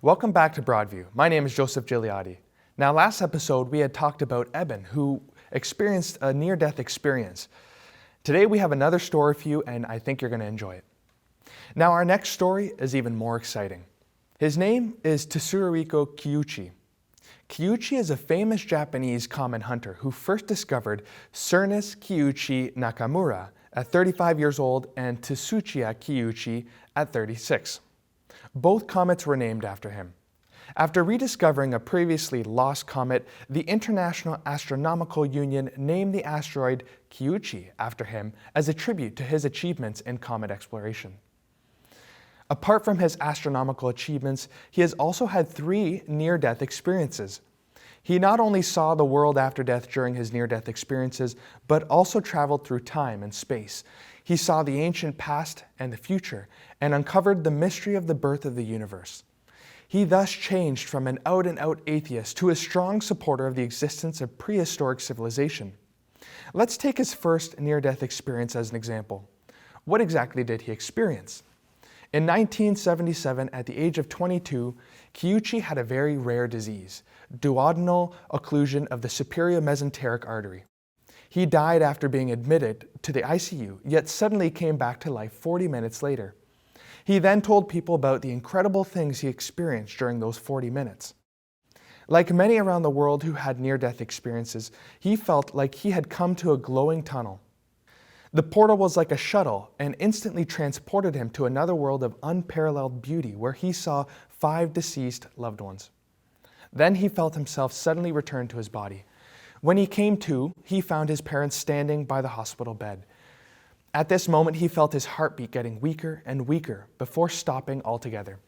Welcome back to Broadview. My name is Joseph Gigliotti. Now, last episode we had talked about Eben, who experienced a near-death experience. Today we have another story for you, and I think you're going to enjoy it. Now, our next story is even more exciting. His name is Tsuruhiko Kiuchi. Kiuchi is a famous Japanese comet hunter who first discovered Cernis-Kiuchi-Nakamura at 35 years old and Tsuchiya-Kiuchi at 36. Both comets were named after him. After rediscovering a previously lost comet, the International Astronomical Union named the asteroid Kiuchi after him as a tribute to his achievements in comet exploration. Apart from his astronomical achievements, he has also had 3 near-death experiences. He not only saw the world after death during his near-death experiences, but also traveled through time and space. He saw the ancient past and the future, and uncovered the mystery of the birth of the universe. He thus changed from an out-and-out atheist to a strong supporter of the existence of prehistoric civilization. Let's take his first near-death experience as an example. What exactly did he experience? In 1977, at the age of 22, Kiuchi had a very rare disease, duodenal occlusion of the superior mesenteric artery. He died after being admitted to the ICU, yet suddenly came back to life 40 minutes later. He then told people about the incredible things he experienced during those 40 minutes. Like many around the world who had near-death experiences, he felt like he had come to a glowing tunnel. The portal was like a shuttle and instantly transported him to another world of unparalleled beauty where he saw 5 deceased loved ones. Then he felt himself suddenly return to his body. When he came to, he found his parents standing by the hospital bed. At this moment, he felt his heartbeat getting weaker and weaker before stopping altogether.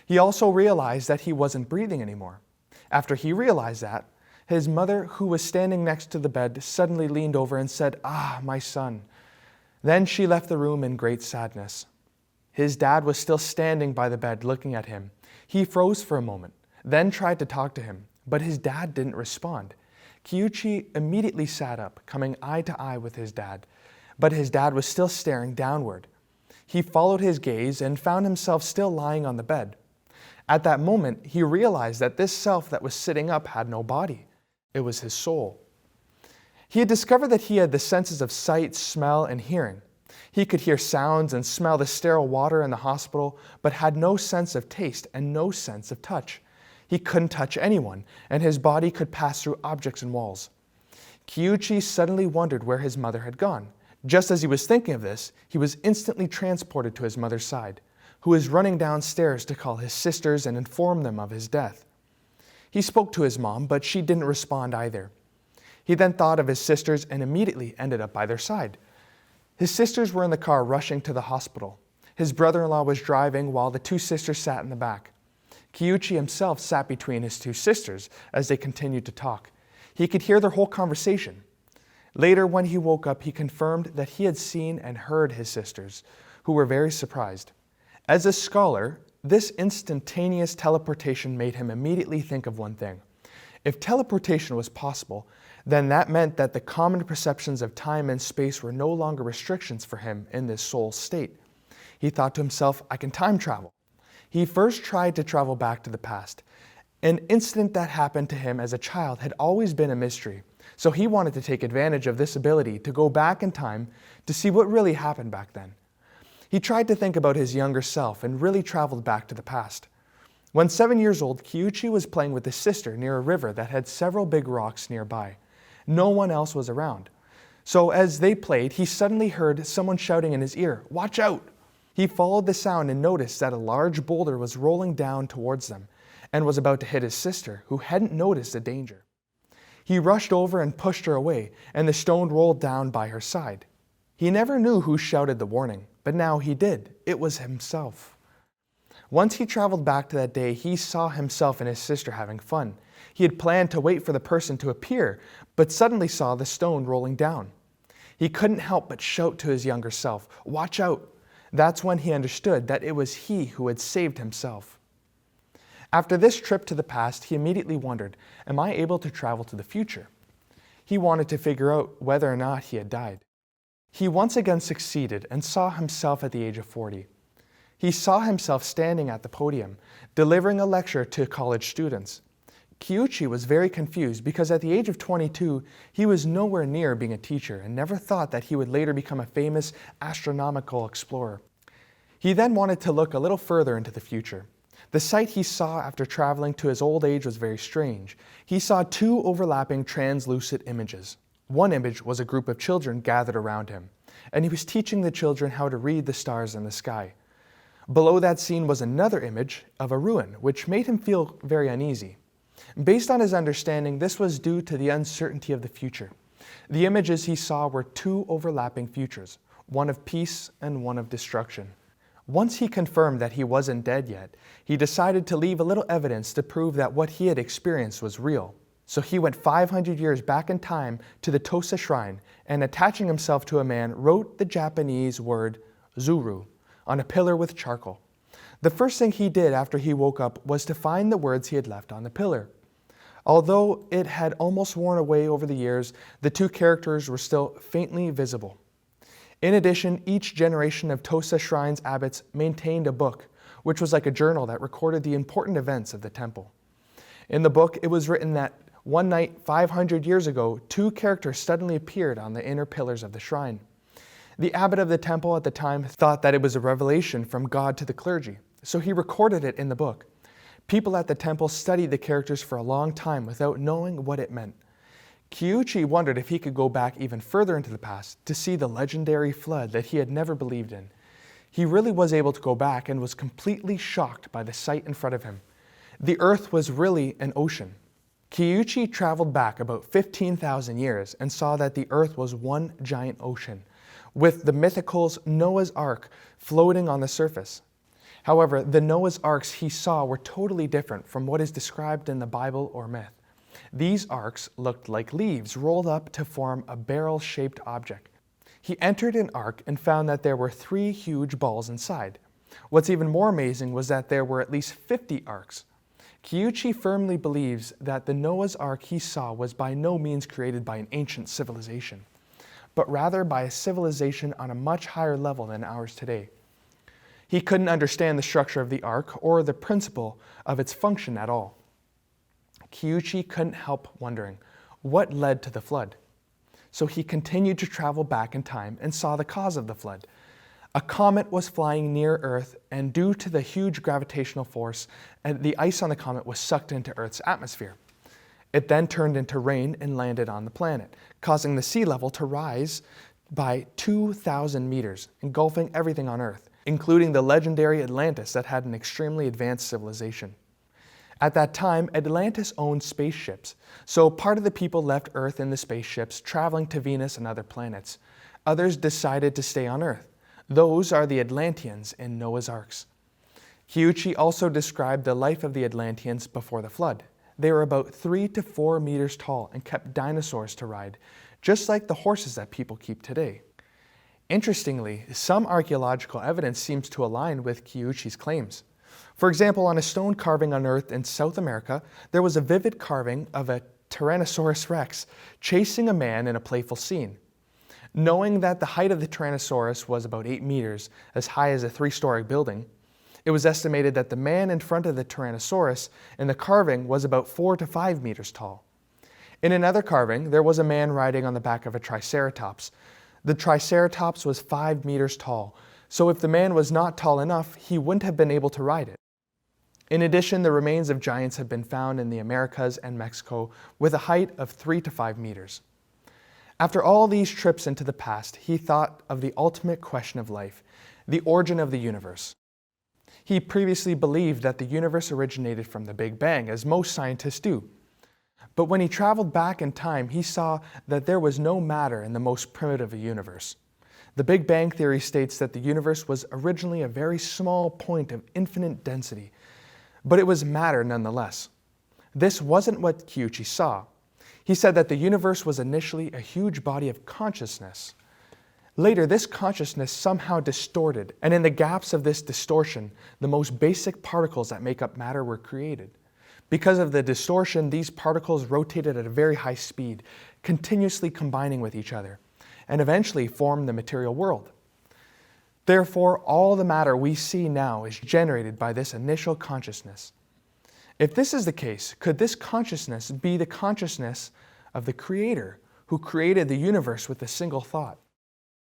He also realized that he wasn't breathing anymore. After he realized that, his mother, who was standing next to the bed, suddenly leaned over and said, "Ah, my son." Then she left the room in great sadness. His dad was still standing by the bed looking at him. He froze for a moment, then tried to talk to him, but his dad didn't respond. Kiuchi immediately sat up, coming eye to eye with his dad, but his dad was still staring downward. He followed his gaze and found himself still lying on the bed. At that moment, he realized that this self that was sitting up had no body. It was his soul. He had discovered that he had the senses of sight, smell, and hearing. He could hear sounds and smell the sterile water in the hospital, but had no sense of taste and no sense of touch. He couldn't touch anyone, and his body could pass through objects and walls. Kiuchi suddenly wondered where his mother had gone. Just as he was thinking of this, he was instantly transported to his mother's side, who was running downstairs to call his sisters and inform them of his death. He spoke to his mom, but she didn't respond either. He then thought of his sisters and immediately ended up by their side. His sisters were in the car rushing to the hospital. His brother-in-law was driving while the 2 sisters sat in the back. Kiuchi himself sat between his 2 sisters as they continued to talk. He could hear their whole conversation. Later, when he woke up, he confirmed that he had seen and heard his sisters, who were very surprised. As a scholar, this instantaneous teleportation made him immediately think of one thing. If teleportation was possible, then that meant that the common perceptions of time and space were no longer restrictions for him in this soul state. He thought to himself, I can time travel. He first tried to travel back to the past. An incident that happened to him as a child had always been a mystery, so he wanted to take advantage of this ability to go back in time to see what really happened back then. He tried to think about his younger self and really traveled back to the past. When 7 years old, Kiuchi was playing with his sister near a river that had several big rocks nearby. No one else was around. So as they played, he suddenly heard someone shouting in his ear, "Watch out!" He followed the sound and noticed that a large boulder was rolling down towards them and was about to hit his sister, who hadn't noticed the danger. He rushed over and pushed her away, and the stone rolled down by her side. He never knew who shouted the warning, but now he did. It was himself. Once he traveled back to that day, he saw himself and his sister having fun. He had planned to wait for the person to appear, but suddenly saw the stone rolling down. He couldn't help but shout to his younger self, "Watch out!" That's when he understood that it was he who had saved himself. After this trip to the past, he immediately wondered, am I able to travel to the future? He wanted to figure out whether or not he had died. He once again succeeded and saw himself at the age of 40. He saw himself standing at the podium, delivering a lecture to college students. Kiuchi was very confused because at the age of 22, he was nowhere near being a teacher and never thought that he would later become a famous astronomical explorer. He then wanted to look a little further into the future. The sight he saw after traveling to his old age was very strange. He saw two overlapping translucent images. One image was a group of children gathered around him, and he was teaching the children how to read the stars in the sky. Below that scene was another image of a ruin, which made him feel very uneasy. Based on his understanding, this was due to the uncertainty of the future. The images he saw were two overlapping futures, one of peace and one of destruction. Once he confirmed that he wasn't dead yet, he decided to leave a little evidence to prove that what he had experienced was real. So he went 500 years back in time to the Tosa shrine and, attaching himself to a man, wrote the Japanese word Zuru on a pillar with charcoal. The first thing he did after he woke up was to find the words he had left on the pillar. Although it had almost worn away over the years, the two characters were still faintly visible. In addition, each generation of Tosa Shrine's abbots maintained a book, which was like a journal that recorded the important events of the temple. In the book, it was written that one night, 500 years ago, two characters suddenly appeared on the inner pillars of the shrine. The abbot of the temple at the time thought that it was a revelation from God to the clergy, so he recorded it in the book. People at the temple studied the characters for a long time without knowing what it meant. Kiuchi wondered if he could go back even further into the past to see the legendary flood that he had never believed in. He really was able to go back and was completely shocked by the sight in front of him. The earth was really an ocean. Kiuchi traveled back about 15,000 years and saw that the earth was one giant ocean, with the mythical Noah's Ark floating on the surface. However, the Noah's Arks he saw were totally different from what is described in the Bible or myth. These arks looked like leaves rolled up to form a barrel-shaped object. He entered an ark and found that there were 3 huge balls inside. What's even more amazing was that there were at least 50 arks. Kiuchi firmly believes that the Noah's Ark he saw was by no means created by an ancient civilization, but rather by a civilization on a much higher level than ours today. He couldn't understand the structure of the ark or the principle of its function at all. Kiuchi couldn't help wondering what led to the flood. So he continued to travel back in time and saw the cause of the flood. A comet was flying near Earth, and due to the huge gravitational force, the ice on the comet was sucked into Earth's atmosphere. It then turned into rain and landed on the planet, causing the sea level to rise by 2,000 meters, engulfing everything on Earth, including the legendary Atlantis that had an extremely advanced civilization. At that time, Atlantis owned spaceships, so part of the people left Earth in the spaceships, traveling to Venus and other planets. Others decided to stay on Earth. Those are the Atlanteans in Noah's Arks. Kiuchi also described the life of the Atlanteans before the flood. They were about 3 to 4 meters tall and kept dinosaurs to ride, just like the horses that people keep today. Interestingly, some archaeological evidence seems to align with Kiuchi's claims. For example, on a stone carving unearthed in South America, there was a vivid carving of a Tyrannosaurus rex chasing a man in a playful scene. Knowing that the height of the Tyrannosaurus was about 8 meters, as high as a 3-story building, it was estimated that the man in front of the Tyrannosaurus in the carving was about 4 to 5 meters tall. In another carving, there was a man riding on the back of a Triceratops. The Triceratops was 5 meters tall, so if the man was not tall enough, he wouldn't have been able to ride it. In addition, the remains of giants have been found in the Americas and Mexico with a height of 3 to 5 meters. After all these trips into the past, he thought of the ultimate question of life, the origin of the universe. He previously believed that the universe originated from the Big Bang, as most scientists do. But when he traveled back in time, he saw that there was no matter in the most primitive universe. The Big Bang theory states that the universe was originally a very small point of infinite density, but it was matter nonetheless. This wasn't what Kiuchi saw. He said that the universe was initially a huge body of consciousness. Later, this consciousness somehow distorted, and in the gaps of this distortion, the most basic particles that make up matter were created. Because of the distortion, these particles rotated at a very high speed, continuously combining with each other, and eventually formed the material world. Therefore, all the matter we see now is generated by this initial consciousness. If this is the case, could this consciousness be the consciousness of the Creator, who created the universe with a single thought?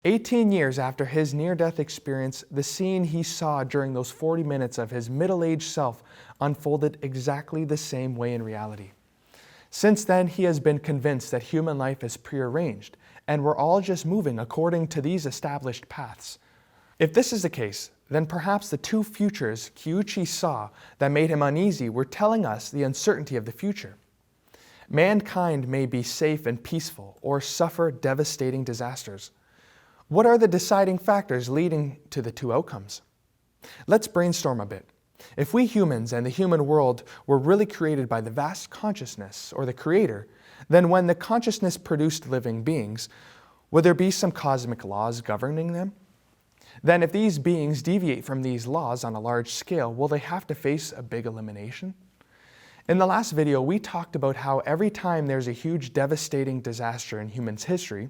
18 years after his near-death experience, the scene he saw during those 40 minutes of his middle-aged self unfolded exactly the same way in reality. Since then, he has been convinced that human life is prearranged, and we're all just moving according to these established paths. If this is the case, then perhaps the two futures Kiuchi saw that made him uneasy were telling us the uncertainty of the future. Mankind may be safe and peaceful, or suffer devastating disasters. What are the deciding factors leading to the two outcomes? Let's brainstorm a bit. If we humans and the human world were really created by the vast consciousness, or the Creator, then when the consciousness produced living beings, would there be some cosmic laws governing them? Then if these beings deviate from these laws on a large scale, will they have to face a big elimination? In the last video, we talked about how every time there's a huge devastating disaster in humans' history,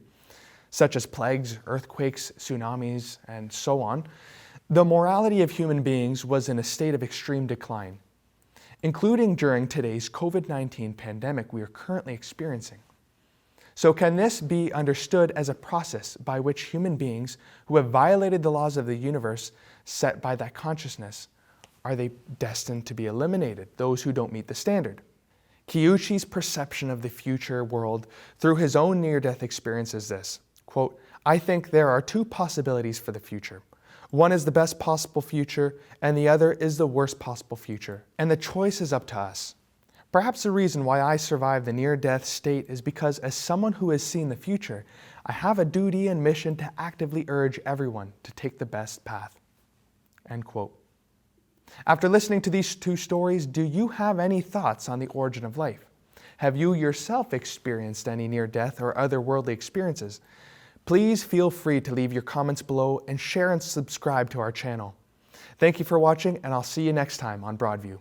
such as plagues, earthquakes, tsunamis, and so on, the morality of human beings was in a state of extreme decline, including during today's COVID-19 pandemic we are currently experiencing. So can this be understood as a process by which human beings who have violated the laws of the universe set by that consciousness, are they destined to be eliminated, those who don't meet the standard? Kiuchi's perception of the future world through his own near-death experience is this, quote, "I think there are two possibilities for the future. One is the best possible future, and the other is the worst possible future, and the choice is up to us. Perhaps the reason why I survived the near-death state is because as someone who has seen the future, I have a duty and mission to actively urge everyone to take the best path." End quote. After listening to these two stories, do you have any thoughts on the origin of life? Have you yourself experienced any near-death or otherworldly experiences? Please feel free to leave your comments below and share and subscribe to our channel. Thank you for watching, and I'll see you next time on Broadview.